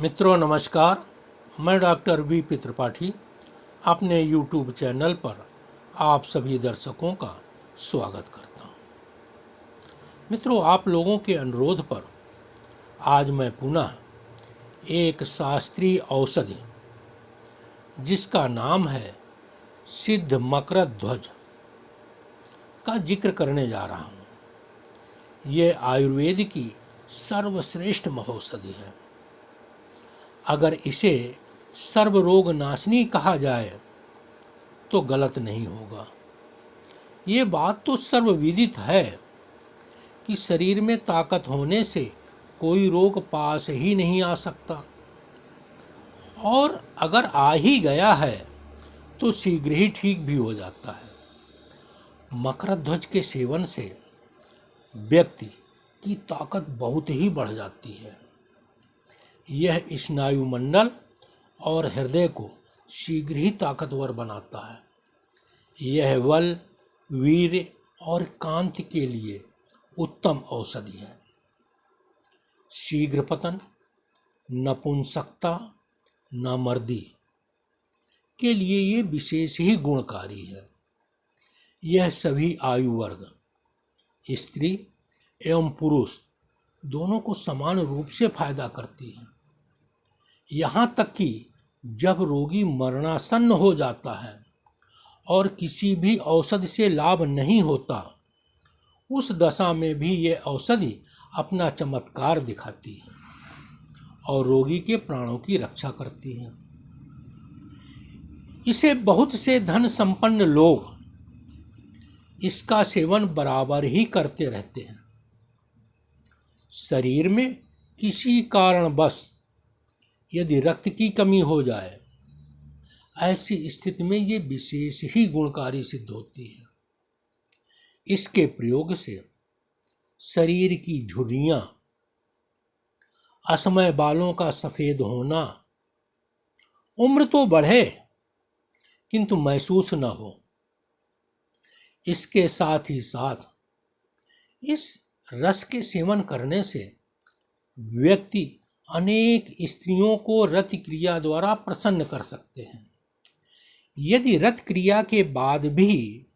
मित्रों नमस्कार। मैं डॉक्टर वी त्रिपाठी अपने यूट्यूब चैनल पर आप सभी दर्शकों का स्वागत करता हूं। मित्रों, आप लोगों के अनुरोध पर आज मैं पुनः एक शास्त्रीय औषधि जिसका नाम है सिद्ध मकरध्वज ध्वज का जिक्र करने जा रहा हूं। ये आयुर्वेद की सर्वश्रेष्ठ महौषधि है। अगर इसे सर्वरोग नाशनी कहा जाए तो गलत नहीं होगा। ये बात तो सर्वविदित है कि शरीर में ताकत होने से कोई रोग पास ही नहीं आ सकता, और अगर आ ही गया है तो शीघ्र ही ठीक भी हो जाता है। मकरध्वज के सेवन से व्यक्ति की ताकत बहुत ही बढ़ जाती है। यह स्नायुमंडल और हृदय को शीघ्र ही ताकतवर बनाता है। यह बल, वीर्य और कांति के लिए उत्तम औषधि है। शीघ्र पतन, नपुंसकता, नामर्दी के लिए ये विशेष ही गुणकारी है। यह सभी आयु वर्ग, स्त्री एवं पुरुष दोनों को समान रूप से फायदा करती है। यहाँ तक कि जब रोगी मरणासन्न हो जाता है और किसी भी औषधि से लाभ नहीं होता, उस दशा में भी यह औषधि अपना चमत्कार दिखाती है और रोगी के प्राणों की रक्षा करती है। इसे बहुत से धन संपन्न लोग इसका सेवन बराबर ही करते रहते हैं। शरीर में किसी कारणवश यदि रक्त की कमी हो जाए, ऐसी स्थिति में ये विशेष ही गुणकारी सिद्ध होती है। इसके प्रयोग से शरीर की झुर्रियां, असमय बालों का सफेद होना, उम्र तो बढ़े किंतु महसूस न हो, इसके साथ ही साथ इस रस के सेवन करने से व्यक्ति अनेक स्त्रियों को रति क्रिया द्वारा प्रसन्न कर सकते हैं। यदि रत क्रिया के बाद भी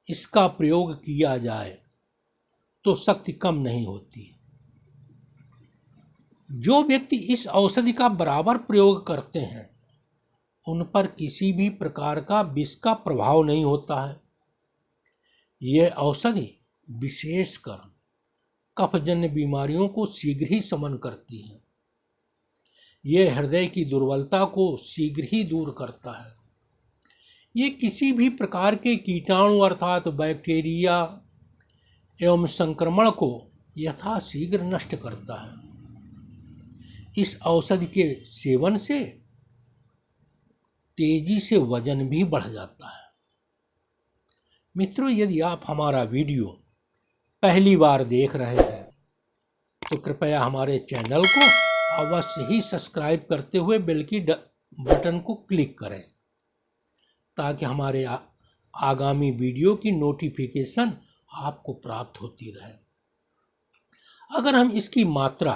इसका प्रयोग किया जाए तो शक्ति कम नहीं होती। जो व्यक्ति इस औषधि का बराबर प्रयोग करते हैं उन पर किसी भी प्रकार का विष का प्रभाव नहीं होता है। यह औषधि विशेषकर कफजन्य बीमारियों को शीघ्र ही शमन करती है। यह हृदय की दुर्बलता को शीघ्र ही दूर करता है। ये किसी भी प्रकार के कीटाणु अर्थात बैक्टीरिया एवं संक्रमण को यथाशीघ्र नष्ट करता है। इस औषधि के सेवन से तेजी से वजन भी बढ़ जाता है। मित्रों, यदि आप हमारा वीडियो पहली बार देख रहे हैं तो कृपया हमारे चैनल को अवश्य ही सब्सक्राइब करते हुए बेल की बटन को क्लिक करें ताकि हमारे आगामी वीडियो की नोटिफिकेशन आपको प्राप्त होती रहे। अगर हम इसकी मात्रा,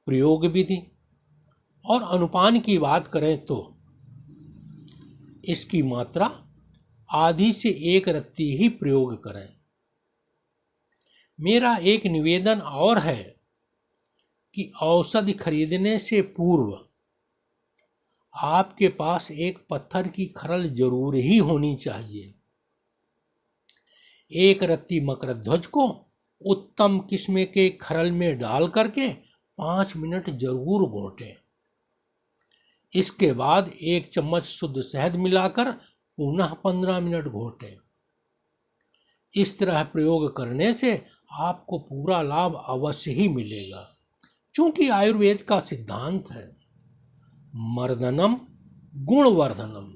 प्रयोग विधि और अनुपान की बात करें तो इसकी मात्रा आधी से 1 रत्ती ही प्रयोग करें। मेरा एक निवेदन और है कि औषधि खरीदने से पूर्व आपके पास एक पत्थर की खरल जरूर ही होनी चाहिए। 1 रत्ती मकरध्वज को उत्तम किस्म के खरल में डाल करके 5 मिनट जरूर घोटें। इसके बाद 1 चम्मच शुद्ध शहद मिलाकर पुनः 15 मिनट घोटें। इस तरह प्रयोग करने से आपको पूरा लाभ अवश्य ही मिलेगा, क्योंकि आयुर्वेद का सिद्धांत है मर्दनम गुणवर्धनम।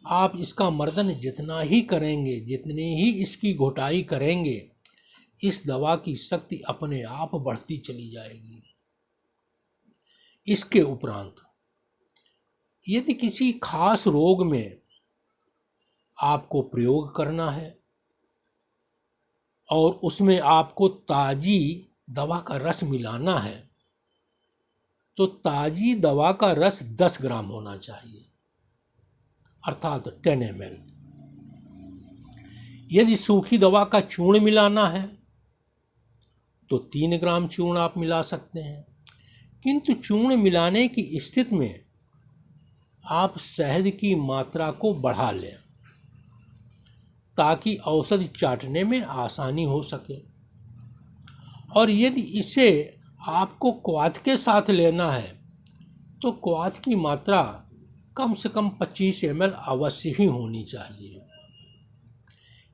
आप इसका मर्दन जितना ही करेंगे, जितनी ही इसकी घोटाई करेंगे, इस दवा की शक्ति अपने आप बढ़ती चली जाएगी। इसके उपरांत यदि किसी खास रोग में आपको प्रयोग करना है और उसमें आपको ताजी दवा का रस मिलाना है तो ताज़ी दवा का रस 10 ग्राम होना चाहिए, अर्थात 10 ml। यदि सूखी दवा का चूर्ण मिलाना है तो 3 ग्राम चूर्ण आप मिला सकते हैं, किंतु चूर्ण मिलाने की स्थिति में आप शहद की मात्रा को बढ़ा लें ताकि औषधि चाटने में आसानी हो सके। और यदि इसे आपको क्वाथ के साथ लेना है तो क्वाथ की मात्रा कम से कम 25 ml अवश्य ही होनी चाहिए।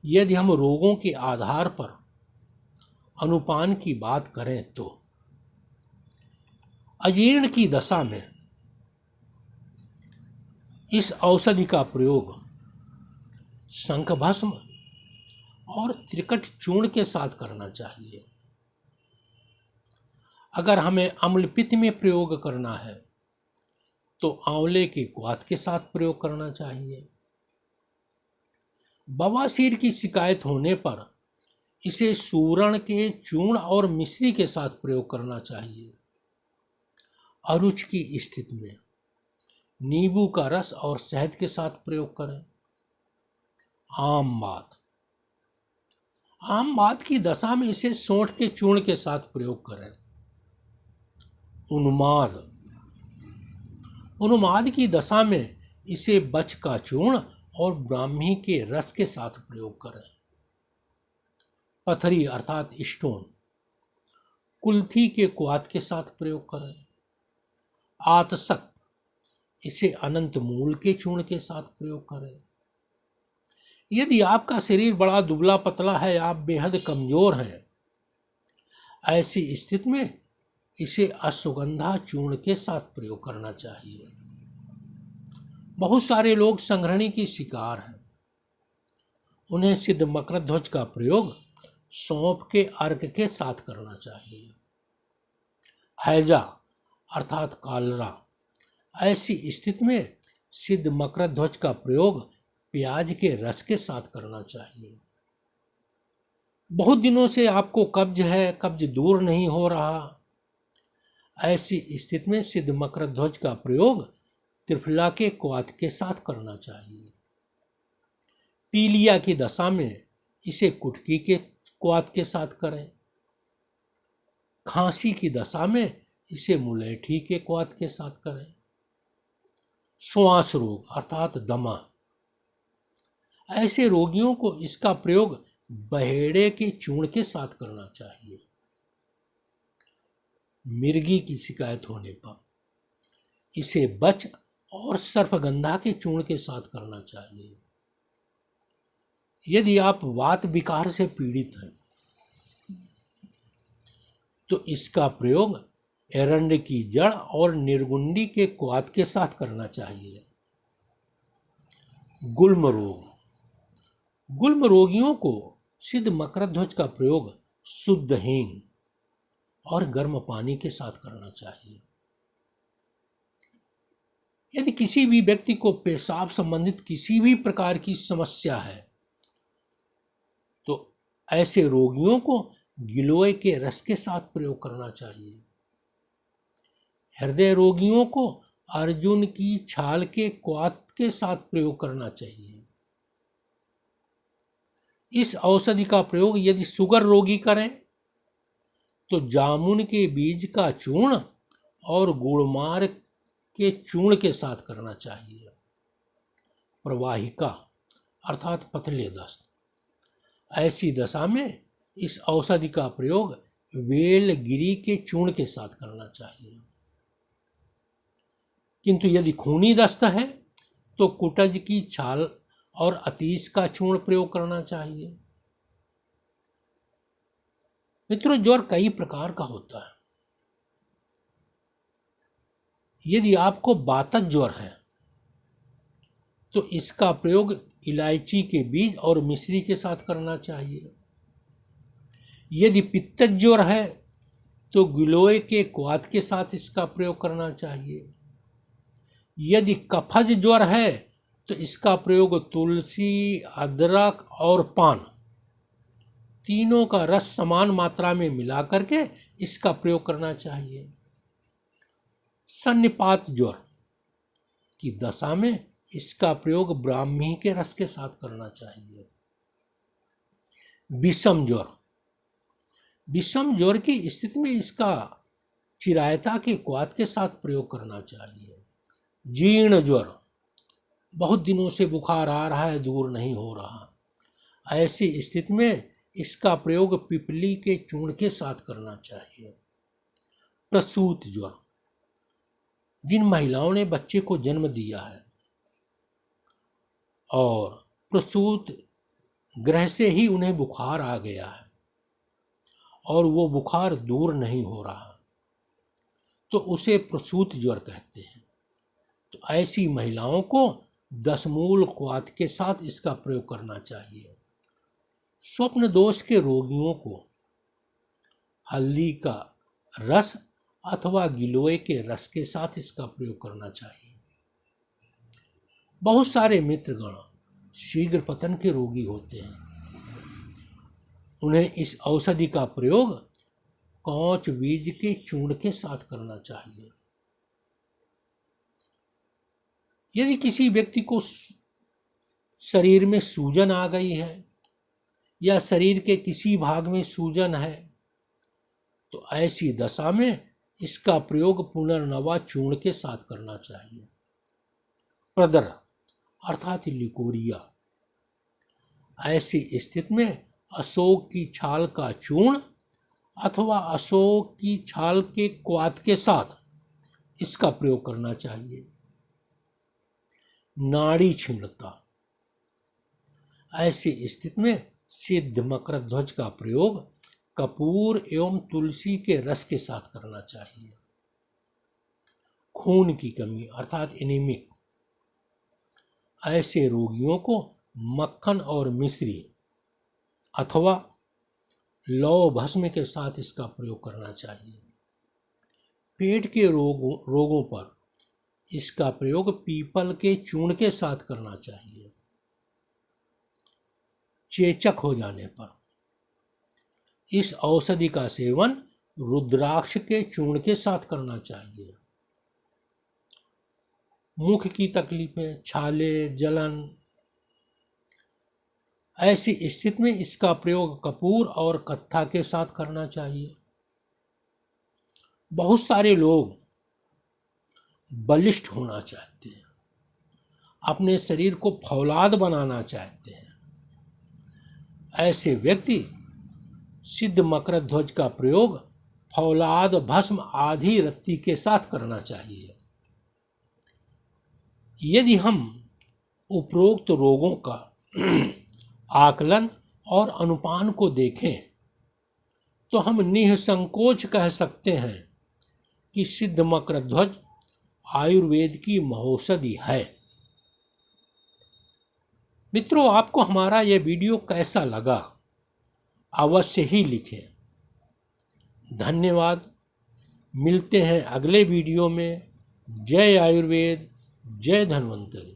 यदि हम रोगों के आधार पर अनुपान की बात करें तो अजीर्ण की दशा में इस औषधि का प्रयोग शंखभस्म और त्रिकट चूर्ण के साथ करना चाहिए। अगर हमें अम्लपित्त में प्रयोग करना है तो आंवले के क्वाथ के साथ प्रयोग करना चाहिए। बवासीर की शिकायत होने पर इसे सूरण के चूर्ण और मिश्री के साथ प्रयोग करना चाहिए। अरुच की स्थिति में नींबू का रस और शहद के साथ प्रयोग करें। आम बात की दशा में इसे सोंठ के चूर्ण के साथ प्रयोग करें। उन्माद की दशा में इसे बच का चूर्ण और ब्राह्मी के रस के साथ प्रयोग करें। पथरी अर्थात स्टोन कुल्थी के क्वाथ के साथ प्रयोग करें। आतसक इसे अनंत मूल के चूर्ण के साथ प्रयोग करें। यदि आपका शरीर बड़ा दुबला पतला है, आप बेहद कमजोर हैं, ऐसी स्थिति में इसे अश्वगंधा चूर्ण के साथ प्रयोग करना चाहिए। बहुत सारे लोग संघ्रणी की शिकार हैं, उन्हें सिद्ध मकरध्वज का प्रयोग सौंफ के अर्क के साथ करना चाहिए। हैजा अर्थात कालरा, ऐसी स्थिति में सिद्ध मकरध्वज का प्रयोग प्याज के रस के साथ करना चाहिए। बहुत दिनों से आपको कब्ज है, कब्ज दूर नहीं हो रहा, ऐसी स्थिति में सिद्ध मकरध्वज का प्रयोग त्रिफला के क्वाथ के साथ करना चाहिए। पीलिया की दशा में इसे कुटकी के क्वाथ के साथ करें। खांसी की दशा में इसे मुलेठी के क्वाथ के साथ करें। श्वास रोग अर्थात दमा, ऐसे रोगियों को इसका प्रयोग बहेड़े के चूर्ण के साथ करना चाहिए। मिर्गी की शिकायत होने पर इसे बच और सर्पगंधा के चूर्ण के साथ करना चाहिए। यदि आप वात विकार से पीड़ित हैं तो इसका प्रयोग एरंड की जड़ और निर्गुंडी के क्वाथ के साथ करना चाहिए। गुल्म रोगियों को सिद्ध मकरध्वज का प्रयोग शुद्ध हींग और गर्म पानी के साथ करना चाहिए। यदि किसी भी व्यक्ति को पेशाब संबंधित किसी भी प्रकार की समस्या है तो ऐसे रोगियों को गिलोय के रस के साथ प्रयोग करना चाहिए। हृदय रोगियों को अर्जुन की छाल के क्वाथ के साथ प्रयोग करना चाहिए। इस औषधि का प्रयोग यदि शुगर रोगी करें तो जामुन के बीज का चूर्ण और गुड़मार के चूर्ण के साथ करना चाहिए। प्रवाहिका अर्थात पतले दस्त, ऐसी दशा में इस औषधि का प्रयोग वेलगिरी के चूर्ण के साथ करना चाहिए। किंतु यदि खूनी दस्त है तो कुटज की छाल और अतीस का चूर्ण प्रयोग करना चाहिए। मित्रों, ज्वर कई प्रकार का होता है। यदि आपको वातज ज्वर है तो इसका प्रयोग इलायची के बीज और मिश्री के साथ करना चाहिए। यदि पित्तज ज्वर है तो गिलोय के क्वाथ के साथ इसका प्रयोग करना चाहिए। यदि कफज ज्वर है तो इसका प्रयोग तुलसी, अदरक और पान तीनों का रस समान मात्रा में मिला करके इसका प्रयोग करना चाहिए। सन्निपात ज्वर की दशा में इसका प्रयोग ब्राह्मी के रस के साथ करना चाहिए। विषम ज्वर, विषम ज्वर की स्थिति में इसका चिरायता के क्वाथ के साथ प्रयोग करना चाहिए। जीर्ण ज्वर, बहुत दिनों से बुखार आ रहा है, दूर नहीं हो रहा, ऐसी स्थिति में इसका प्रयोग पिपली के चूर्ण के साथ करना चाहिए। प्रसूत ज्वर, जिन महिलाओं ने बच्चे को जन्म दिया है और प्रसूत ग्रह से ही उन्हें बुखार आ गया है और वो बुखार दूर नहीं हो रहा, तो उसे प्रसूत ज्वर कहते हैं। तो ऐसी महिलाओं को 10 मूल क्वाथ के साथ इसका प्रयोग करना चाहिए। स्वप्न दोष के रोगियों को हल्दी का रस अथवा गिलोय के रस के साथ इसका प्रयोग करना चाहिए। बहुत सारे मित्रगण शीघ्र पतन के रोगी होते हैं, उन्हें इस औषधि का प्रयोग कौच बीज के चूर्ण के साथ करना चाहिए। यदि किसी व्यक्ति को शरीर में सूजन आ गई है या शरीर के किसी भाग में सूजन है, तो ऐसी दशा में इसका प्रयोग पुनर्नवा चूर्ण के साथ करना चाहिए। प्रदर अर्थात लिकोरिया, ऐसी स्थिति में अशोक की छाल का चूर्ण अथवा अशोक की छाल के क्वाथ के साथ इसका प्रयोग करना चाहिए। नाड़ी क्षीणता, ऐसी स्थिति में सिद्ध मकर ध्वज का प्रयोग कपूर एवं तुलसी के रस के साथ करना चाहिए। खून की कमी अर्थात एनीमिक, ऐसे रोगियों को मक्खन और मिश्री अथवा लौह भस्म के साथ इसका प्रयोग करना चाहिए। पेट के रोगों पर इसका प्रयोग पीपल के चूर्ण के साथ करना चाहिए। चेचक हो जाने पर इस औषधि का सेवन रुद्राक्ष के चूर्ण के साथ करना चाहिए। मुख की तकलीफें, छाले, जलन, ऐसी स्थिति में इसका प्रयोग कपूर और कत्था के साथ करना चाहिए। बहुत सारे लोग बलिष्ठ होना चाहते हैं, अपने शरीर को फौलाद बनाना चाहते हैं, ऐसे व्यक्ति सिद्ध मकर ध्वज का प्रयोग फौलाद भस्म आधी रत्ती के साथ करना चाहिए। यदि हम उपरोक्त रोगों का आकलन और अनुपान को देखें तो हम निःसंकोच कह सकते हैं कि सिद्ध मकर ध्वज आयुर्वेद की महौषधि है। मित्रों, आपको हमारा यह वीडियो कैसा लगा अवश्य ही लिखें। धन्यवाद। मिलते हैं अगले वीडियो में। जय आयुर्वेद, जय धन्वंतरि।